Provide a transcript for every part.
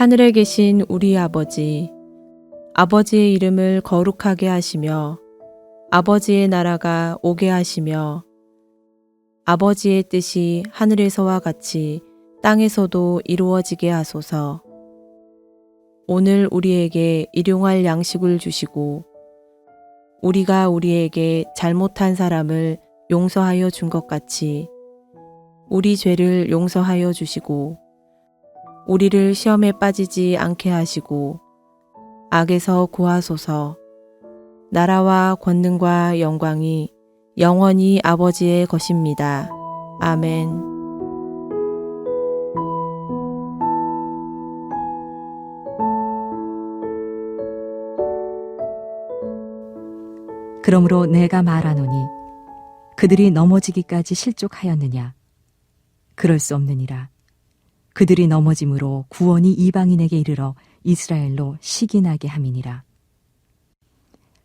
하늘에 계신 우리 아버지, 아버지의 이름을 거룩하게 하시며 아버지의 나라가 오게 하시며 아버지의 뜻이 하늘에서와 같이 땅에서도 이루어지게 하소서. 오늘 우리에게 일용할 양식을 주시고 우리가 우리에게 잘못한 사람을 용서하여 준 것 같이 우리 죄를 용서하여 주시고 우리를 시험에 빠지지 않게 하시고 악에서 구하소서. 나라와 권능과 영광이 영원히 아버지의 것입니다. 아멘. 그러므로 내가 말하노니 그들이 넘어지기까지 실족하였느냐? 그럴 수 없느니라. 그들이 넘어짐으로 구원이 이방인에게 이르러 이스라엘로 시기나게 함이니라.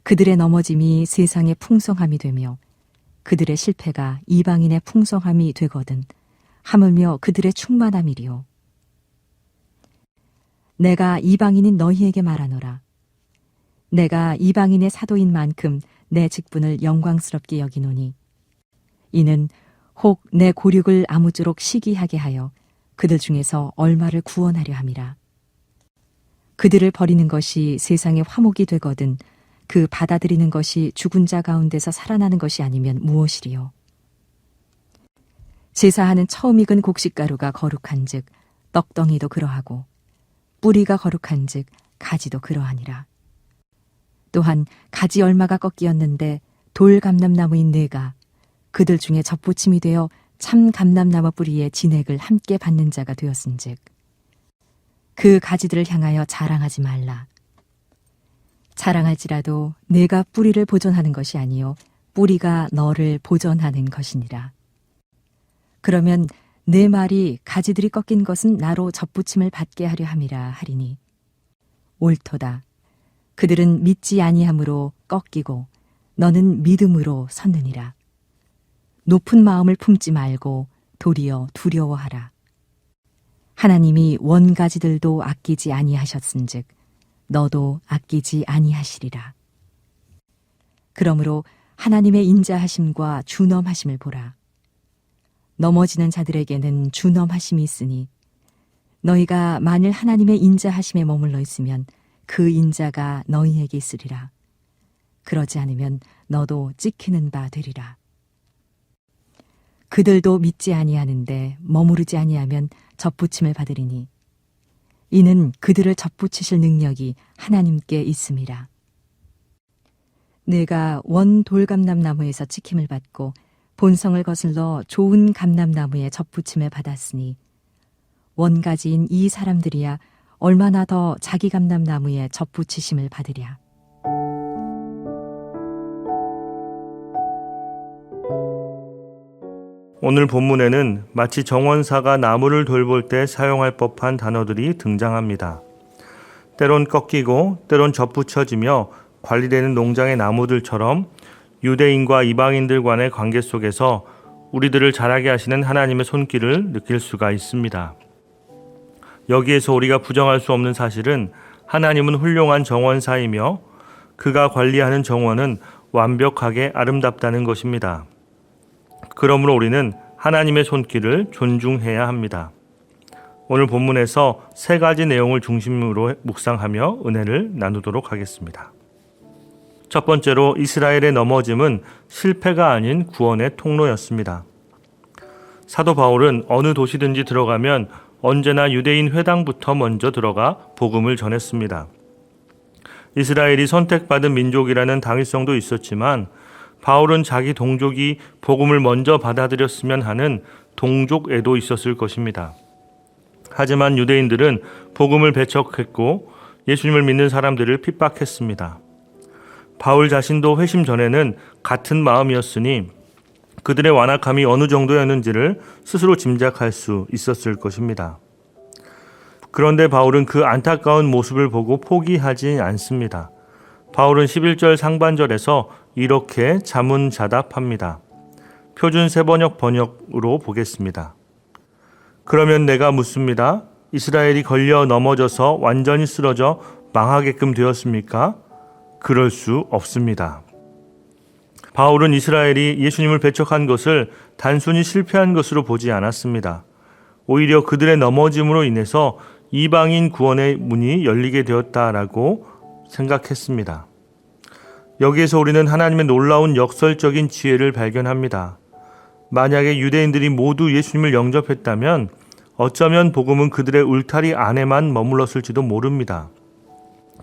그들의 넘어짐이 세상의 풍성함이 되며 그들의 실패가 이방인의 풍성함이 되거든 하물며 그들의 충만함이리요. 내가 이방인인 너희에게 말하노라. 내가 이방인의 사도인 만큼 내 직분을 영광스럽게 여기노니 이는 혹 내 고륙을 아무쪼록 시기하게 하여 그들 중에서 얼마를 구원하려 함이라. 그들을 버리는 것이 세상의 화목이 되거든 그 받아들이는 것이 죽은 자 가운데서 살아나는 것이 아니면 무엇이리요. 제사하는 처음 익은 곡식가루가 거룩한즉 떡덩이도 그러하고 뿌리가 거룩한즉 가지도 그러하니라. 또한 가지 얼마가 꺾이었는데 돌 감람나무인 내가 그들 중에 접붙임이 되어 참 감람나무 뿌리에 진액을 함께 받는 자가 되었은즉 그 가지들을 향하여 자랑하지 말라. 자랑할지라도 내가 뿌리를 보존하는 것이 아니요 뿌리가 너를 보존하는 것이니라. 그러면 내 말이 가지들이 꺾인 것은 나로 접붙임을 받게 하려 함이라 하리니 옳도다. 그들은 믿지 아니함으로 꺾이고 너는 믿음으로 섰느니라. 높은 마음을 품지 말고 도리어 두려워하라. 하나님이 원가지들도 아끼지 아니하셨은즉 너도 아끼지 아니하시리라. 그러므로 하나님의 인자하심과 준엄하심을 보라. 넘어지는 자들에게는 준엄하심이 있으니 너희가 만일 하나님의 인자하심에 머물러 있으면 그 인자가 너희에게 있으리라. 그러지 않으면 너도 찍히는 바 되리라. 그들도 믿지 아니하는데 머무르지 아니하면 접붙임을 받으리니 이는 그들을 접붙이실 능력이 하나님께 있음이라. 내가 원 돌감람나무에서 찍힘을 받고 본성을 거슬러 좋은 감람나무에 접붙임을 받았으니 원가지인 이 사람들이야 얼마나 더 자기 감람나무에 접붙이심을 받으랴. 오늘 본문에는 마치 정원사가 나무를 돌볼 때 사용할 법한 단어들이 등장합니다. 때론 꺾이고 때론 접붙여지며 관리되는 농장의 나무들처럼 유대인과 이방인들 간의 관계 속에서 우리들을 자라게 하시는 하나님의 손길을 느낄 수가 있습니다. 여기에서 우리가 부정할 수 없는 사실은 하나님은 훌륭한 정원사이며 그가 관리하는 정원은 완벽하게 아름답다는 것입니다. 그러므로 우리는 하나님의 손길을 존중해야 합니다. 오늘 본문에서 세 가지 내용을 중심으로 묵상하며 은혜를 나누도록 하겠습니다. 첫 번째로 이스라엘의 넘어짐은 실패가 아닌 구원의 통로였습니다. 사도 바울은 어느 도시든지 들어가면 언제나 유대인 회당부터 먼저 들어가 복음을 전했습니다. 이스라엘이 선택받은 민족이라는 당위성도 있었지만 바울은 자기 동족이 복음을 먼저 받아들였으면 하는 동족애도 있었을 것입니다. 하지만 유대인들은 복음을 배척했고 예수님을 믿는 사람들을 핍박했습니다. 바울 자신도 회심 전에는 같은 마음이었으니 그들의 완악함이 어느 정도였는지를 스스로 짐작할 수 있었을 것입니다. 그런데 바울은 그 안타까운 모습을 보고 포기하지 않습니다. 바울은 11절 상반절에서 이렇게 자문자답합니다. 표준 세번역 번역으로 보겠습니다. 그러면 내가 묻습니다. 이스라엘이 걸려 넘어져서 완전히 쓰러져 망하게끔 되었습니까? 그럴 수 없습니다. 바울은 이스라엘이 예수님을 배척한 것을 단순히 실패한 것으로 보지 않았습니다. 오히려 그들의 넘어짐으로 인해서 이방인 구원의 문이 열리게 되었다라고 생각했습니다. 여기에서 우리는 하나님의 놀라운 역설적인 지혜를 발견합니다. 만약에 유대인들이 모두 예수님을 영접했다면 어쩌면 복음은 그들의 울타리 안에만 머물렀을지도 모릅니다.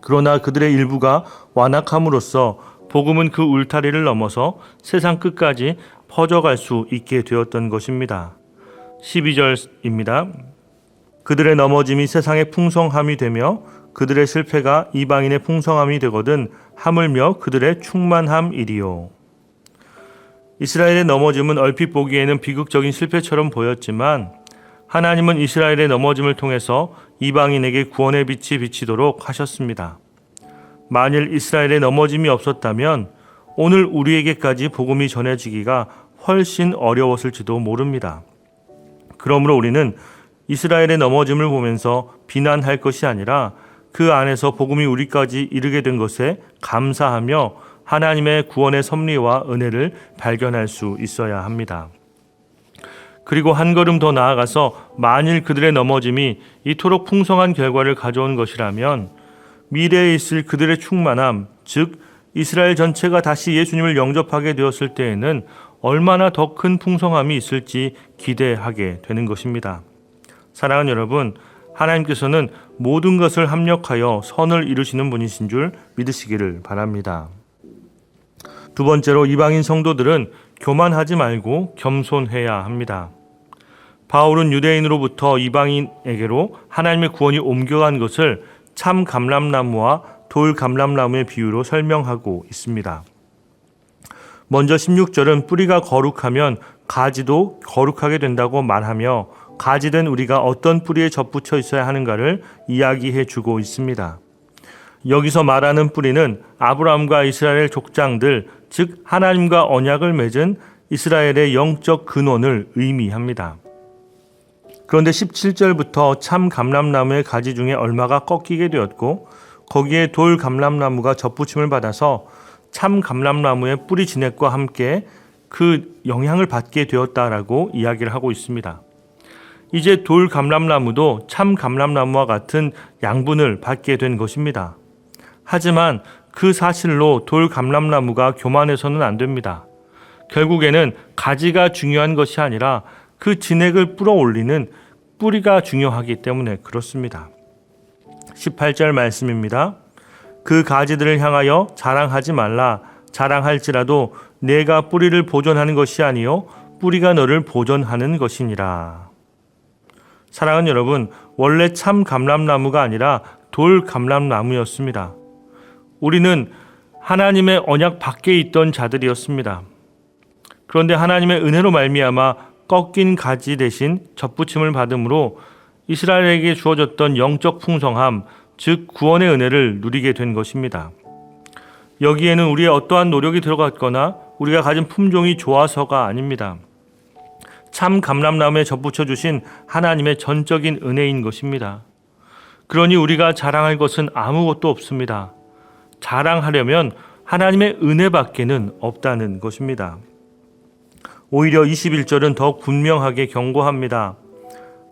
그러나 그들의 일부가 완악함으로써 복음은 그 울타리를 넘어서 세상 끝까지 퍼져갈 수 있게 되었던 것입니다. 12절입니다. 그들의 넘어짐이 세상의 풍성함이 되며 그들의 실패가 이방인의 풍성함이 되거든 하물며 그들의 충만함이리요. 이스라엘의 넘어짐은 얼핏 보기에는 비극적인 실패처럼 보였지만 하나님은 이스라엘의 넘어짐을 통해서 이방인에게 구원의 빛이 비치도록 하셨습니다. 만일 이스라엘의 넘어짐이 없었다면 오늘 우리에게까지 복음이 전해지기가 훨씬 어려웠을지도 모릅니다. 그러므로 우리는 이스라엘의 넘어짐을 보면서 비난할 것이 아니라 그 안에서 복음이 우리까지 이르게 된 것에 감사하며 하나님의 구원의 섭리와 은혜를 발견할 수 있어야 합니다. 그리고 한 걸음 더 나아가서 만일 그들의 넘어짐이 이토록 풍성한 결과를 가져온 것이라면 미래에 있을 그들의 충만함, 즉 이스라엘 전체가 다시 예수님을 영접하게 되었을 때에는 얼마나 더 큰 풍성함이 있을지 기대하게 되는 것입니다. 사랑하는 여러분, 하나님께서는 모든 것을 합력하여 선을 이루시는 분이신 줄 믿으시기를 바랍니다. 두 번째로 이방인 성도들은 교만하지 말고 겸손해야 합니다. 바울은 유대인으로부터 이방인에게로 하나님의 구원이 옮겨간 것을 참 감람나무와 돌 감람나무의 비유로 설명하고 있습니다. 먼저 16절은 뿌리가 거룩하면 가지도 거룩하게 된다고 말하며 가지된 우리가 어떤 뿌리에 접붙여 있어야 하는가를 이야기해 주고 있습니다. 여기서 말하는 뿌리는 아브라함과 이스라엘 족장들, 즉 하나님과 언약을 맺은 이스라엘의 영적 근원을 의미합니다. 그런데 17절부터 참 감람나무의 가지 중에 얼마가 꺾이게 되었고 거기에 돌 감람나무가 접붙임을 받아서 참 감람나무의 뿌리 진액과 함께 그 영향을 받게 되었다라고 이야기를 하고 있습니다. 이제 돌 감람나무도 참 감람나무와 같은 양분을 받게 된 것입니다. 하지만 그 사실로 돌 감람나무가 교만해서는 안 됩니다. 결국에는 가지가 중요한 것이 아니라 그 진액을 뿌려올리는 뿌리가 중요하기 때문에 그렇습니다. 18절 말씀입니다. 그 가지들을 향하여 자랑하지 말라. 자랑할지라도 내가 뿌리를 보존하는 것이 아니요 뿌리가 너를 보존하는 것이니라. 사랑하는 여러분, 원래 참 감람나무가 아니라 돌 감람나무였습니다. 우리는 하나님의 언약 밖에 있던 자들이었습니다. 그런데 하나님의 은혜로 말미암아 꺾인 가지 대신 접붙임을 받음으로 이스라엘에게 주어졌던 영적 풍성함, 즉 구원의 은혜를 누리게 된 것입니다. 여기에는 우리의 어떠한 노력이 들어갔거나 우리가 가진 품종이 좋아서가 아닙니다. 참 감람나무에 접붙여 주신 하나님의 전적인 은혜인 것입니다. 그러니 우리가 자랑할 것은 아무것도 없습니다. 자랑하려면 하나님의 은혜밖에는 없다는 것입니다. 오히려 21절은 더 분명하게 경고합니다.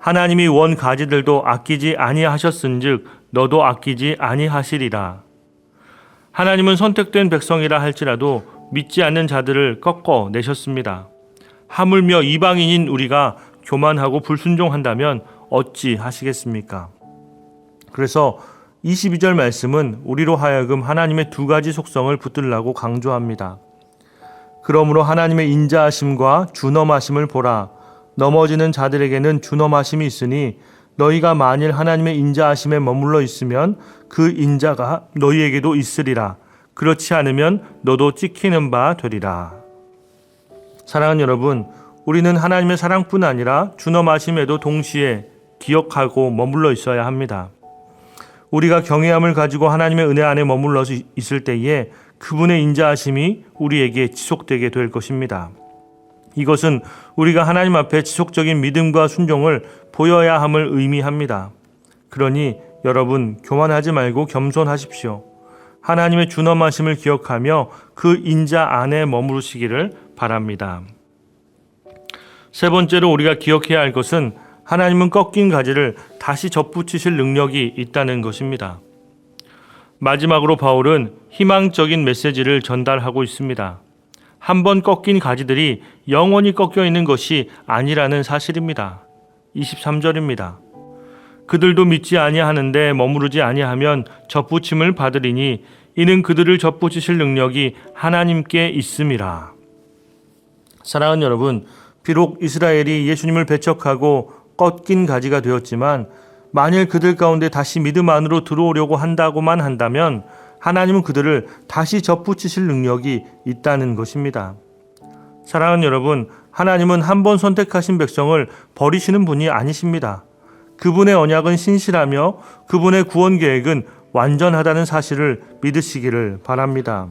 하나님이 원 가지들도 아끼지 아니하셨은즉 너도 아끼지 아니하시리라. 하나님은 선택된 백성이라 할지라도 믿지 않는 자들을 꺾어 내셨습니다. 하물며 이방인인 우리가 교만하고 불순종한다면 어찌 하시겠습니까? 그래서 22절 말씀은 우리로 하여금 하나님의 두 가지 속성을 붙들라고 강조합니다. 그러므로 하나님의 인자하심과 준엄하심을 보라. 넘어지는 자들에게는 준엄하심이 있으니 너희가 만일 하나님의 인자하심에 머물러 있으면 그 인자가 너희에게도 있으리라. 그렇지 않으면 너도 찍히는 바 되리라. 사랑하는 여러분, 우리는 하나님의 사랑뿐 아니라 준엄하심에도 동시에 기억하고 머물러 있어야 합니다. 우리가 경외함을 가지고 하나님의 은혜 안에 머물러 있을 때에 그분의 인자하심이 우리에게 지속되게 될 것입니다. 이것은 우리가 하나님 앞에 지속적인 믿음과 순종을 보여야 함을 의미합니다. 그러니 여러분 교만하지 말고 겸손하십시오. 하나님의 준엄하심을 기억하며 그 인자 안에 머무르시기를 바랍니다. 세 번째로 우리가 기억해야 할 것은 하나님은 꺾인 가지를 다시 접붙이실 능력이 있다는 것입니다. 마지막으로 바울은 희망적인 메시지를 전달하고 있습니다. 한 번 꺾인 가지들이 영원히 꺾여 있는 것이 아니라는 사실입니다. 23절입니다. 그들도 믿지 아니하는데 머무르지 아니하면 접붙임을 받으리니 이는 그들을 접붙이실 능력이 하나님께 있음이라. 사랑하는 여러분, 비록 이스라엘이 예수님을 배척하고 꺾인 가지가 되었지만 만일 그들 가운데 다시 믿음 안으로 들어오려고 한다고만 한다면 하나님은 그들을 다시 접붙이실 능력이 있다는 것입니다. 사랑하는 여러분, 하나님은 한 번 선택하신 백성을 버리시는 분이 아니십니다. 그분의 언약은 신실하며 그분의 구원 계획은 완전하다는 사실을 믿으시기를 바랍니다.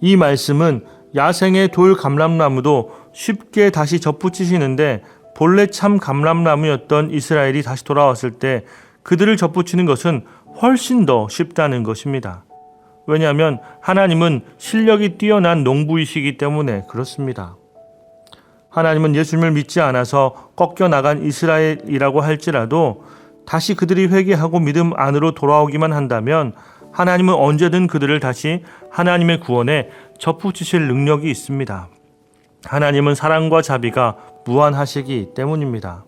이 말씀은 야생의 돌 감람나무도 쉽게 다시 접붙이시는데 본래 참 감람나무였던 이스라엘이 다시 돌아왔을 때 그들을 접붙이는 것은 훨씬 더 쉽다는 것입니다. 왜냐하면 하나님은 실력이 뛰어난 농부이시기 때문에 그렇습니다. 하나님은 예수님을 믿지 않아서 꺾여나간 이스라엘이라고 할지라도 다시 그들이 회개하고 믿음 안으로 돌아오기만 한다면 하나님은 언제든 그들을 다시 하나님의 구원에 접붙이실 능력이 있습니다. 하나님은 사랑과 자비가 무한하시기 때문입니다.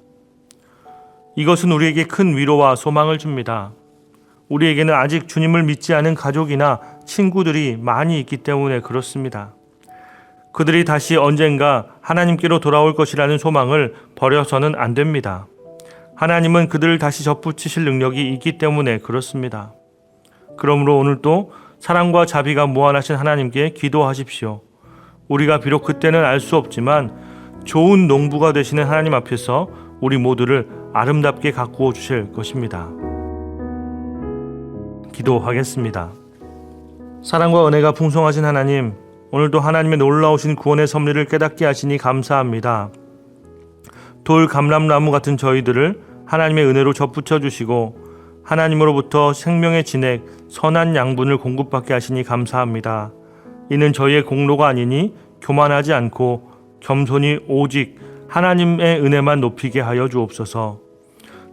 이것은 우리에게 큰 위로와 소망을 줍니다. 우리에게는 아직 주님을 믿지 않은 가족이나 친구들이 많이 있기 때문에 그렇습니다. 그들이 다시 언젠가 하나님께로 돌아올 것이라는 소망을 버려서는 안 됩니다. 하나님은 그들을 다시 접붙이실 능력이 있기 때문에 그렇습니다. 그러므로 오늘도 사랑과 자비가 무한하신 하나님께 기도하십시오. 우리가 비록 그때는 알 수 없지만 좋은 농부가 되시는 하나님 앞에서 우리 모두를 아름답게 가꾸어 주실 것입니다. 기도하겠습니다. 사랑과 은혜가 풍성하신 하나님, 오늘도 하나님의 놀라우신 구원의 섭리를 깨닫게 하시니 감사합니다. 돌 감람나무 같은 저희들을 하나님의 은혜로 접붙여 주시고 하나님으로부터 생명의 진액, 선한 양분을 공급받게 하시니 감사합니다. 이는 저희의 공로가 아니니 교만하지 않고 겸손히 오직 하나님의 은혜만 높이게 하여 주옵소서.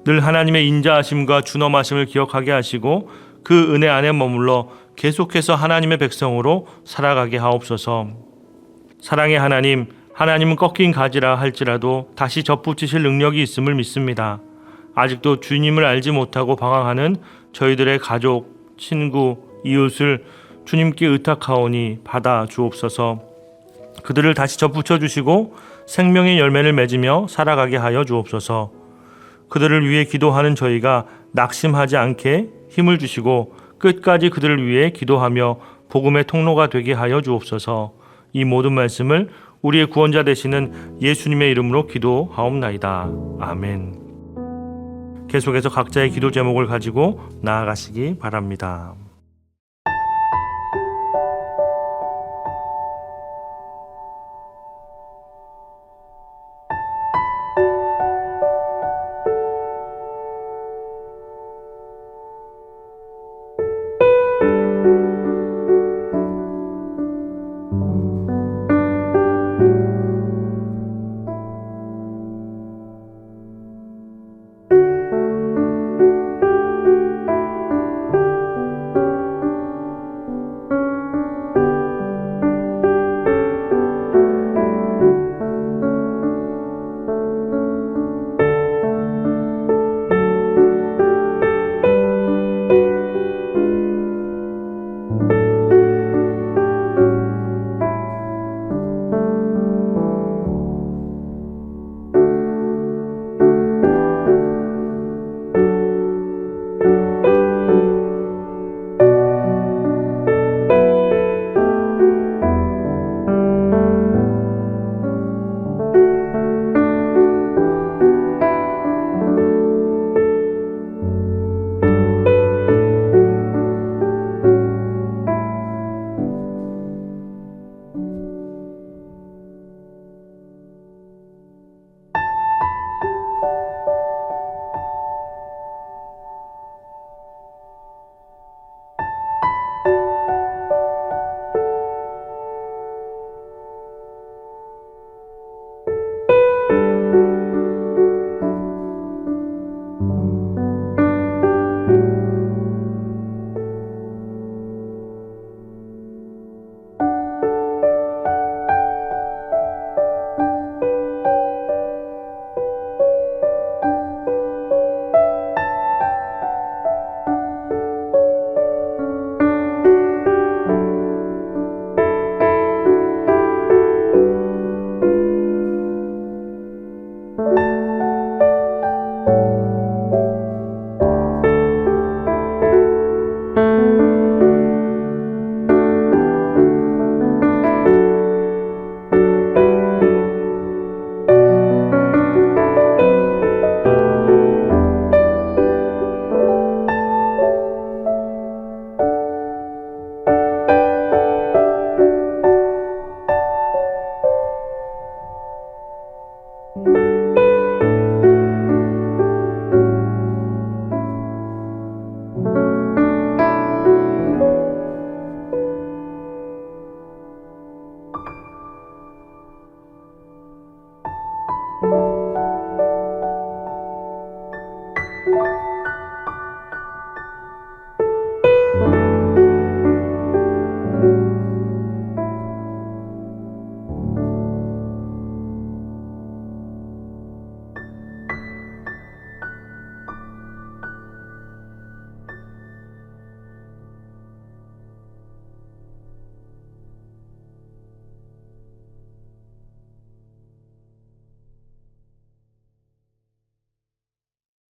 늘 하나님의 인자하심과 준엄하심을 기억하게 하시고 그 은혜 안에 머물러 계속해서 하나님의 백성으로 살아가게 하옵소서. 사랑의 하나님, 하나님은 꺾인 가지라 할지라도 다시 접붙이실 능력이 있음을 믿습니다. 아직도 주님을 알지 못하고 방황하는 저희들의 가족, 친구, 이웃을 주님께 의탁하오니 받아 주옵소서. 그들을 다시 접붙여 주시고 생명의 열매를 맺으며 살아가게 하여 주옵소서. 그들을 위해 기도하는 저희가 낙심하지 않게 힘을 주시고 끝까지 그들을 위해 기도하며 복음의 통로가 되게 하여 주옵소서. 이 모든 말씀을 우리의 구원자 되시는 예수님의 이름으로 기도하옵나이다. 아멘. 계속해서 각자의 기도 제목을 가지고 나아가시기 바랍니다.